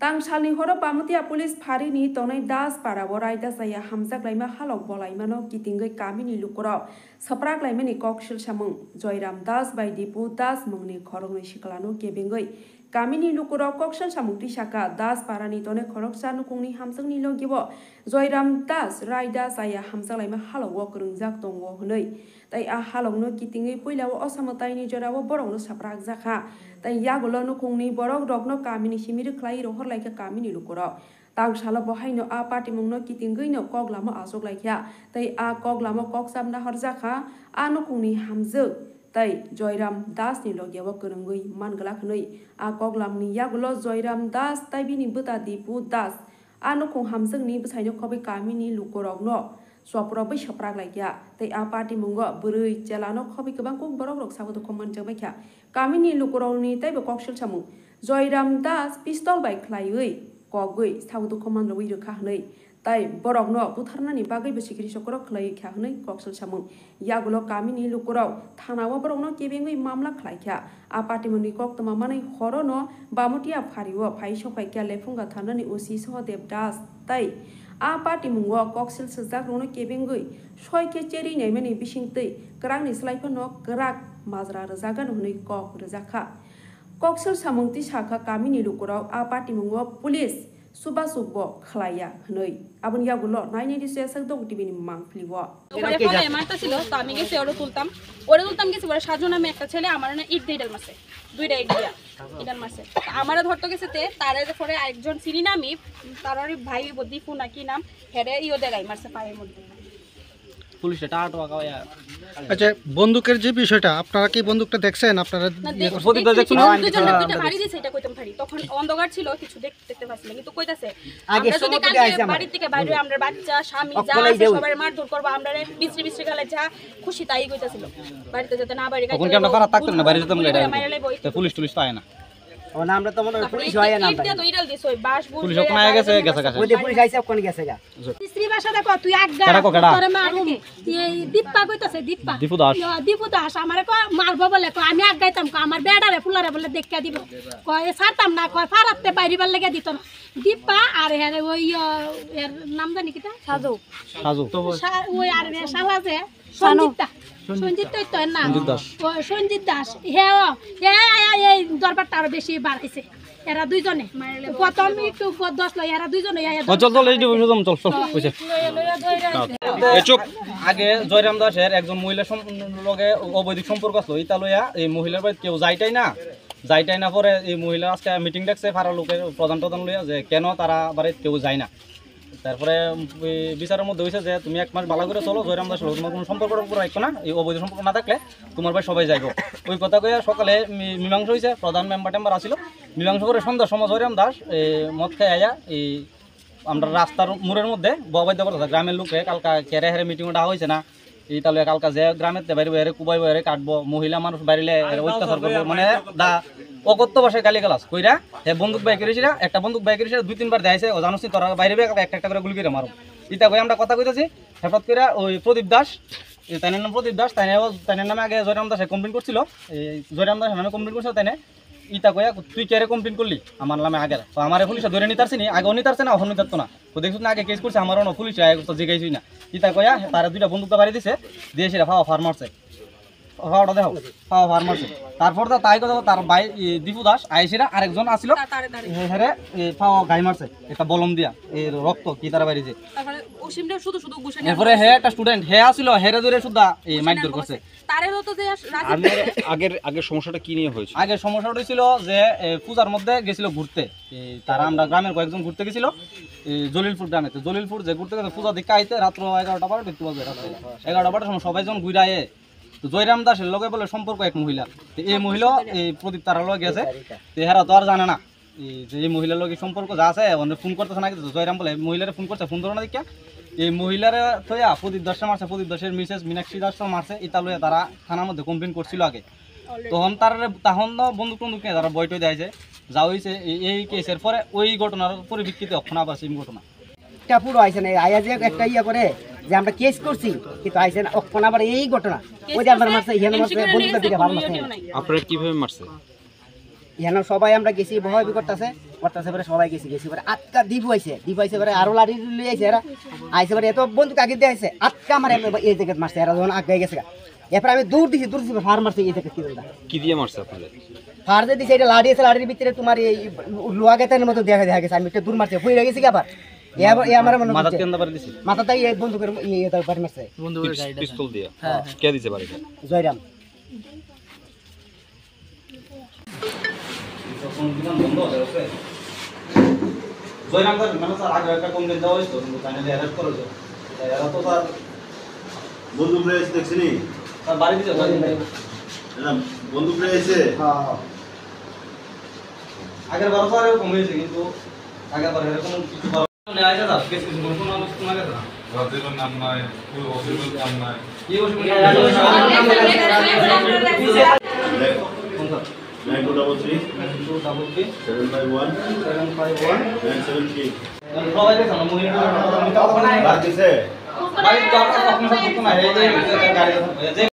Tangsalni horo pamutia police pharini tonai das para boraida saya hamzak laima halok bolaimano kitingai kamini lukoro saprak laimani kokshil samung Joyram Das by Dipu Das mungni khorongni shiklano kebengai kamini lukoro kokshil samung tisaka das parani tone khoroksa nukungni hamsangni logibo Joyram Das raida saya hamzak laima halok wokrungjak tongwo hunai tai a halokno kitingai poilawo osamotaini jorawo borongno saprak jakha tai yagulo nukungni borok rokno kamini simiri khlai rohor laika kamini lukoro tangsala bohaino a party mungno kitingaino koglamo asok laikya tai a koglamo koksabna horjaka a nukungni hamjuk tai Joyram Das ni logyawa kurungui mangala khnoi a koglamni yagulo Joyram Das tai bini buta Dipu Das a nukung hamjukni bsaino khobai kamini lukorokno swapro bai saprak laikya tai a party mungo burui chelano khobai kobang kok borok rok sabodo khomman jabakya kamini lukoroni tai bokokshil samung Joyram Das pistol bai khlaiui kogui sabodo khomman roi rokha hnai tai borokno butharnani bagai besikri sokoro khlai kha hnai kokshil samung yagulo kamini lukoro thanawa borokno kebengui mamla khlaikya a party muni koktoma manai horono bamutia phariwo phai sokai kya lefunga thanani osi Sohdev Das tai a party mungo kokshil sajak rono kebengui soi ke cheri naimani bisingtei krangni slaipano krak majra rajagan hunai kok rajakha kokshil samungti sakha kamini lukoro a party mungo police suba subbo khlaya hnoi abun yagulo 996 sak dog tv ni mangfliwo ওরে ফোনে মারতা ছিল তো আমি গেছি ওরে তুলতাম গেছি ওরে সাজু নামে একটা ছেলে আমার না ইট দিডাল মারছে দুইটা ইট দিয়া ইডাল মারছে আমারে ধরতে গেছে তে তারে পরে আরেকজন চিনি না আমি তারই ভাই দীপু না কি নাম হেরে ইও দেগাই মারছে পায়ের মধ্যে পুলিশ এটা আটকাওয়া আচ্ছা বন্দুকের যে বিষয়টা আপনারা কি বন্দুকটা দেখছেন আপনারা প্রদীপ দা দেখছেন দুইটা ভারী দিছে এটা কইতাম ভারী তখন অন্ধকার ছিল কিছু দেখতে পাচ্ছি না কিন্তু কইতাছে আমরা যদি কালকে বাড়ি থেকে বাইরে আমরা বাচ্চা স্বামী যা আছে সবাই মারধর করব আমরা বিছরি গেলে যা খুশি তাই কইতাছিল বাড়িতে যেতে না বাড়ি তখন কি আমরা পারা থাকতাম না বাইরে যেতাম এটা পুলিশ তো আয় না ও নামটা তো মনে পুলিশ হয় না এটা তো ইডাল দিছ ওই বাস বুল পুলিশ ওখানে আয় গেছে ওই পুলিশ আইছে কোন গেছে গা স্ত্রী ভাষা দেখো তুই আগা তোরে মারুম এই দীপা কইতাছে দীপু দাস আমারে কয় মারবো বলে কয় আমি আগাইতাম কয় আমার বেডারে ফুলারে বলে দেখা দিব কয় ছাড়তাম না কয় ফারাতে বাইরিবার লাগা দিত না দীপা আর এর ওই এর নাম জানি কিটা সাজু তো ওই আর শালা যে সঞ্জিত তো না সঞ্জিত দাস হে এই দরবারটা আরো বেশি বাড়াইছে এরা দুইজনে প্রথম একটু 10 লয় এরা দুইজনে চল এই দিবম চল কইছে চুপ আগে জয়রাম দাসের একজন মহিলা লগে অবৈধিক সম্পর্ক আছে ইতা লইয়া এই মহিলার বাড়ি কেউ যাইটাই না পরে এই মহিলা আজকে মিটিং ডাকছে ফারা লোকের প্রধান লইয়া যে কেন তারা বাড়িতে কেউ যায় না তারপরে বিচারের মধ্যে হয়েছে যে তুমি এক মাস ভালো করে চলো জয়রাম দাস তোমার কোনো সম্পর্ক রাখো না এই অবৈধ সম্পর্ক না থাকলে তোমার ভাই সবাই যাইব ওই কথা কইয়া সকালে মীমাংসা হয়েছে প্রধান মেম্বার আসিল মীমাংসা করে সন্ধ্যার সময় জয়রাম দাস মদ খেয়ে আয়া এই আমরা রাস্তার মোড়ের মধ্যে ববাইতে পারছে গ্রামের লোকে কালকা কেরে হেরে মিটিং ডাকা হয়েছে না এই তাহলে কালকা যে গ্রামের বাইরে কুবাই বাইরে কাটবো মহিলা মানুষ বাইরে অত্যাচার করবো মানে অকথ্য ভাষায় গালি গালাস কইরা বন্দুক বাই করেছিল একটা বন্দুক বাই করেছিল 2-3 বার দেখাইছে ও জানোস তোরা বাইরে একটা করে গুলি করে মারো ইটা কই আমরা কথা কইতাছি হঠাৎ করে ওই প্রদীপ দাস তাইনের নাম প্রদীপ দাস তাইনের নামে আগে জয়রাম দাসে কমপ্লেন করছিল এই জয়রাম দাস নামে কমপ্লেন করছিল তাইনে ইটা কইয়া তুই কেরে কমপ্লেন করলি আমার নামে আগে তো আমার পুলিশ ধরে নিতারছি নি আগে নিতারছে না এখন নিতারতো না তো দেখছ না আগে কেস করছে আমারও পুলিশ আগে তো জিগাইছই না ইটা কইয়া তারা দুইটা বন্দুকটা বাড়ি দিছে দিয়ে সেটা ফার্মারছে ফাওয়াটা দেখো ফাওয়া ফার্মারছে তারপর তো তাই কথা তার ভাই দীপু দাস আইসিরা আরেকজন আসিল হেরে ফাওয়া গাই মারছে একটা বলম দিয়া এই রক্ত কি তার বাইরেছে তারপরে ওসিমটা শুধু গুছানি এরপরে হে একটা স্টুডেন্ট হে আসিল হেরে ধরে সুদা এই মাইরধর করছে তারেও তো যে আগের সমস্যাটা কি নিয়ে হয়েছিল আগে সমস্যাটা হয়েছিল যে পূজার মধ্যে গেছিল ঘুরতে তারা আমরা গ্রামের কয়েকজন ঘুরতে গেছিল জলিলপুর গ্রামেতে জলিলপুর যে ঘুরতে গেছে পূজা দিকে আইতে রাত্র 11টা 12টা দেখতে পাবে 11টা 12টার সময় সবাই যখন ঘুরে আয়ে তো জয়রাম দাসের লগে বলে সম্পর্ক এক মহিলা এই মহিলা এই প্রদীপ তারা লগে গেছে হেরা তো আর জানে না এই মহিলার লগে সম্পর্ক যা আছে ফোন করতেছে না কিন্তু জয়রাম বলে মহিলারে ফোন করছে ফোন ধরো না দেখা এই মহিলারে থইয়া প্রদীপ দাসে মারছে প্রদীপ দাসের মিসেস মীনাক্ষী দাস মারছে এটা লইয়া তারা থানার মধ্যে কমপ্লেন করছিল আগে তখন বন্দুক নিয়ে তারা বইটই দেয়ছে যা হয়েছে এই কেসের পরে ওই ঘটনার পরিপ্রেক্ষিতে অক্ষণ আবার সেম ঘটনা এটা পুরো আইছে না আয়া যে একটা ইয়া করে যে আমরা কেস করছি কিন্তু আইছে না অক্ষণ আবার এই ঘটনা ওই যে আমরা মারছে ইহানে মারছে বন্দুকটা দিকে ভালো মারছে আপনারা কিভাবে মারছে এখানে সবাই আমরা গেছি ভয় করতেছে পরে সবাই গেছি পরে আটকা দ্বীপ হয়েছে পরে আরো লাড়ি লিয়ে আইছে এরা আইসে পরে এত বন্দুক আগে দিয়ে আইছে আটকা আমার এই জায়গায় মারছে এরা যখন আগে গেছে এরপর আমি দূর দিছি ফার মারছে এই জায়গায় কি দিয়ে মারছে আপনাদের? ফার যে দিছে এটা লাড়ি আছে লাড়ির ভিতরে তোমার এই লোহা গেতার মতো দেখা গেছে আমি একটা দূর মারছে হয়ে গেছি কি আবার আমার মনে মাথা হচ্ছে কেন পারে দিছি মাথাটাই এই বন্দুকের বাড়ি মারছে পিস্তল দিয়ে কে দিছে বাড়িটা? জয়রাম জয়রাম স্যার মানে স্যার আগে একটা কমপ্লেন দেওয়া হয়েছিল কিন্তু ফাইনালি অ্যারেস্ট করেছে এরা তো স্যার বন্দুক রয়েছে দেখছিনি স্যার বাড়ি দিয়েছে বন্দুক রয়েছে আগের বার স্যার এরকম হয়েছে কিন্তু আগের বার এরকম কিছু নেওয়া আছে স্যার কেস কিছু কোনো অবস্থা না গেছে না রাতের নাম নাই পুরো অফিসের নাম নাই কি অসুবিধা 9233 751 973 সবাই দেখছেন মহিলা বাদ দিছে বাড়ি তো আপনার আপনার সাথে না এই যে গাড়ি